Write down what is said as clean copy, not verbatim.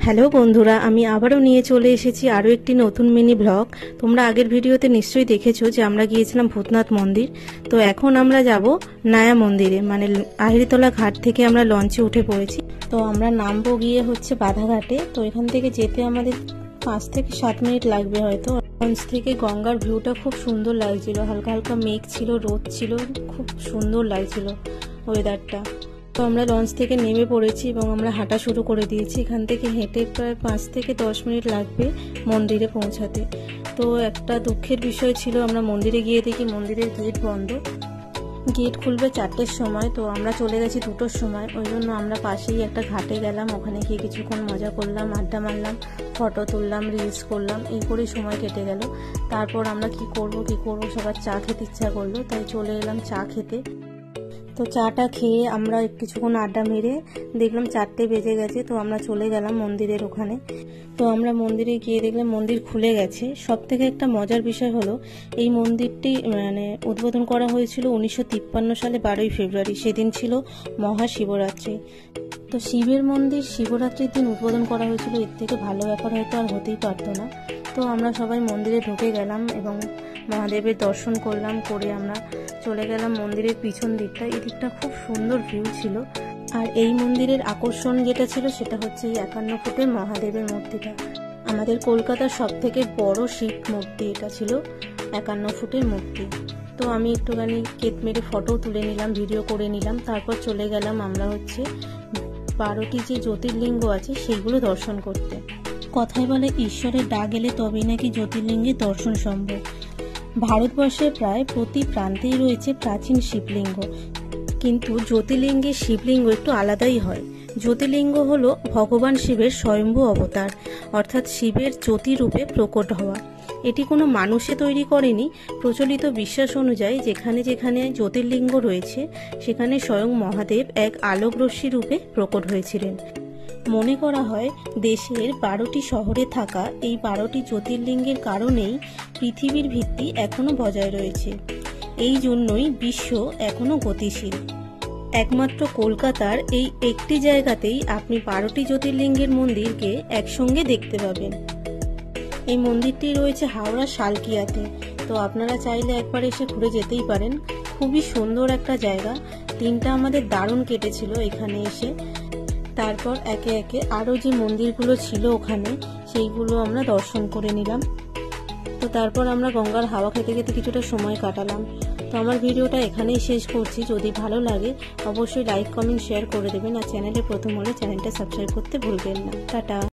Hello বন্ধুরা, আমি আবারও নিয়ে চলে এসেছি আরও একটি নতুন মিনি ব্লগ। তোমরা আগের ভিডিওতে নিশ্চয়ই দেখেছো যে আমরা গিয়েছিলাম ভূতনাথ মন্দির। তো এখন আমরা যাব নয়া মন্দিরে, মানে আহিরিতলা ঘাট থেকে আমরা লঞ্চে উঠে পড়েছি। তো আমরা নামবো গিয়ে হচ্ছে বাধাঘাটে। তো এখান থেকে যেতে আমাদের 5 থেকে 7 মিনিট লাগবে হয়তো। লঞ্চ থেকে গঙ্গার ভিউটা খুব সুন্দর লাগছিল, হালকা হালকা মেঘ ছিল, রোদ ছিল, খুব সুন্দর লাগছিল ওয়েদারটা। তো আমরা লঞ্চ থেকে নেমে পড়েছি এবং আমরা হাঁটা শুরু করে দিয়েছি। এখান থেকে হেঁটে প্রায় 5 থেকে 10 মিনিট লাগবে মন্দিরে পৌঁছাতে। তো একটা দুঃখের বিষয় ছিল, আমরা মন্দিরে গিয়ে দেখি মন্দিরের গেট বন্ধ। গেট খুলবে 4টের সময়, তো আমরা চলে গেছি 2টোর সময়। ওই জন্য আমরা পাশেই একটা ঘাটে গেলাম, ওখানে গিয়ে কিছুক্ষণ মজা করলাম, আড্ডা মারলাম, ফটো তুললাম, রিলস করলাম, এই করেই সময় কেটে গেল। তারপর আমরা কি করব সবার চা খেতে ইচ্ছা করলো, তাই চলে এলাম চা খেতে। তো চাটা খেয়ে আমরা কিছুক্ষণ আড্ডা মেরে দেখলাম 4টে বেজে গেছে। তো আমরা চলে গেলাম মন্দিরের ওখানে। তো আমরা মন্দিরে গিয়ে দেখলাম মন্দির খুলে গেছে। সব থেকে একটা মজার বিষয় হলো, এই মন্দিরটি উদ্বোধন করা হয়েছিল 1953 সালে 12ই ফেব্রুয়ারি। সেদিন ছিল মহাশিবরাত্রি। তো শিবের মন্দির শিবরাত্রির দিন উদ্বোধন করা হয়েছিল, এর থেকে ভালো ব্যাপার হয়তো আর হতেই পারতো না। তো আমরা সবাই মন্দিরে ঢুকে গেলাম এবং মহাদেবের দর্শন করলাম। করে আমরা চলে গেলাম মন্দিরের পিছন দিকটা। এই দিকটা খুব সুন্দর ভিউ ছিল। আর এই মন্দিরের আকর্ষণ যেটা ছিল সেটা হচ্ছে এই 51 ফুটের মহাদেবের মূর্তিটা। আমাদের কলকাতার সব থেকে বড় শিব মূর্তি এটা ছিল, 51 ফুটের মূর্তি। তো আমি একটুখানি কেট মেরে ফটো তুলে নিলাম, ভিডিও করে নিলাম। তারপর চলে গেলাম আমরা হচ্ছে 12টি যে জ্যোতির্লিঙ্গ আছে সেইগুলো দর্শন করতে। কথায় বলে ঈশ্বরের ডাক এলে তবেই নাকি জ্যোতির্লিঙ্গের দর্শন সম্ভব। ভারতবর্ষের প্রায় প্রতি প্রান্তেই রয়েছে প্রাচীন শিবলিঙ্গ, কিন্তু জ্যোতির্লিঙ্গের শিবলিঙ্গ একটু আলাদাই হয়। জ্যোতির্লিঙ্গ হলো ভগবান শিবের স্বয়ম্ভু অবতার, অর্থাৎ শিবের জ্যোতিরূপে প্রকট হওয়া। এটি কোনো মানুষে তৈরি করেনি। প্রচলিত বিশ্বাস অনুযায়ী যেখানে যেখানে জ্যোতির্লিঙ্গ রয়েছে সেখানে স্বয়ং মহাদেব এক আলোক রশ্মি রূপে প্রকট হয়েছিলেন। মনে করা হয় দেশের 12টি শহরে থাকা এই 12টি জ্যোতির্লিঙ্গের কারণেই পৃথিবীর ভিত্তি এখনো বজায় রয়েছে। এই জন্যই বিশ্ব এখনো গতিশীল। একমাত্র কলকাতার এই একটি জায়গাতেই আপনি 12টি জ্যোতির্লিঙ্গের মন্দিরকে একসঙ্গে দেখতে পাবেন। এই মন্দিরটি রয়েছে হাওড়া শালকিয়াতে। তো আপনারা চাইলে একবার এসে ঘুরে যেতেই পারেন। খুবই সুন্দর একটা জায়গা। দিনটা আমাদের দারুণ কেটেছিল এখানে এসে। তারপর একে একে আরও যে মন্দিরগুলো ছিল ওখানে সেইগুলো আমরা দর্শন করে নিলাম। তো তারপর আমরা গঙ্গার হাওয়া খেতে খেতে কিছুটা সময় কাটালাম। তো আমার ভিডিওটা এখানেই শেষ করছি। যদি ভালো লাগে অবশ্যই লাইক, কমেন্ট, শেয়ার করে দেবেন। আর চ্যানেলে প্রথম হলে চ্যানেলটা সাবস্ক্রাইব করতে ভুলবেন না। টাটা।